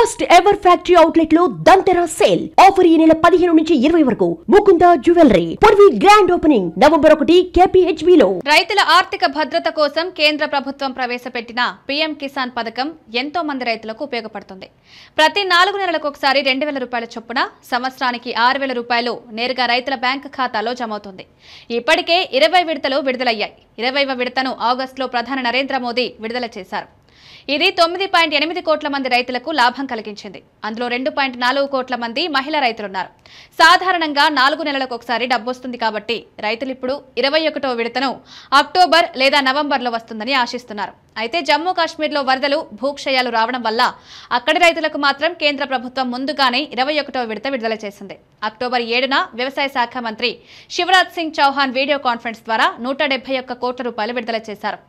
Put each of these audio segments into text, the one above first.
First ever factory outlet లో దంతెరా sale offer ఈ నెల 15 నుంచి 20 వరకు Mukunda jewellery Purvi grand opening November 1 KPHB లో. రైతుల ఆర్థిక భద్రత కోసం కేంద్ర ప్రభుత్వం ప్రవేశపెట్టిన పీఎం కిసాన్ పథకం ఎంతో మంది రైతులకు ఉపయోగపడుతుంది. ప్రతి 4 నెలలకు ఒకసారి 2000 రూపాయల చొప్పున సంవత్సరానికి 6000 రూపాయలు నేరుగా రైతుల బ్యాంక్ ఖాతాలో జమవుతుంది. ఇప్పటికే 20 విడతలు విడుదలయ్యాయి. 20వ విడతను ఆగస్టులో ప్రధాని నరేంద్ర మోదీ విడుదల చేశారు. ఇది 9.8 కోట్ల మంది రైతులకు లాభం కలిగించింది. అందులో 2.4 కోట్ల మంది మహిళా రైతులున్నారు. సాధారణంగా 4 నెలలకు ఒకసారి డబ్బు వస్తుంది కాబట్టి రైతులు ఇప్పుడు 21వ విడతను అక్టోబర్ లేదా నవంబర్లో వస్తుందని ఆశిస్తున్నారు. అయితే జమ్మూ కాశ్మీర్లో వరదలు, భూక్షయాలు రావడం వల్ల అక్కడి రైతులకు మాత్రం కేంద్ర ప్రభుత్వం ముందుగానే 21వ విడత విడుదల చేసింది. అక్టోబర్ 7న వ్యవసాయ శాఖ మంత్రి శివరాజ్ సింగ్ చౌహాన్ వీడియో కాన్ఫరెన్స్ ద్వారా 171 కోట్ల రూపాయలు విడుదల చేశారు.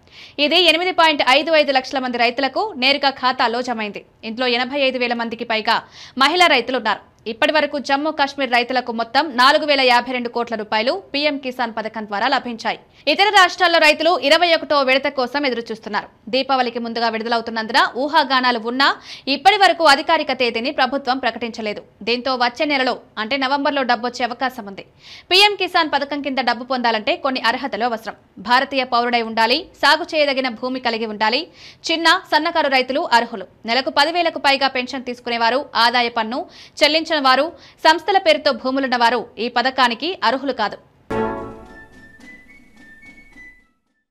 ఇది 8.55 లక్షల మంది రైతులకు నేరుగా ఖాతాలో జమైంది. ఇందులో 85,000 మందికి పైగా మహిళా రైతులున్నారు. ఇప్పటి వరకు జమ్మూ కాశ్మీర్ రైతులకు మొత్తం 4052 కోట్ల రూపాయలు పీఎం కిసాన్ పథకం ద్వారా లభించాయి. ఇతర రాష్ట్రాల్లో రైతులు 21వ విడత కోసం ఎదురుచూస్తున్నారు. దీపావళికి ముందుగా విడుదలవుతున్నందున ఊహాగానాలు ఉన్నా ఇప్పటి వరకు అధికారిక తేదీని ప్రభుత్వం ప్రకటించలేదు. దీంతో వచ్చే నెలలో అంటే నవంబర్లో డబ్బొచ్చే అవకాశం ఉంది. పీఎం కిసాన్ పథకం కింద డబ్బు పొందాలంటే కొన్ని అర్హతలు అవసరం. భారతీయ పౌరుడై ఉండాలి, సాగు చేయదగిన భూమి కలిగి ఉండాలి, చిన్న సన్నకారు రైతులు అర్హులు, నెలకు 10,000కు పైగా పెన్షన్ తీసుకునేవారు, ఆదాయ పన్ను చెల్లించిన వారు, సంస్థల పేరుతో భూములున్న వారు ఈ పథకానికి అర్హులు కాదు.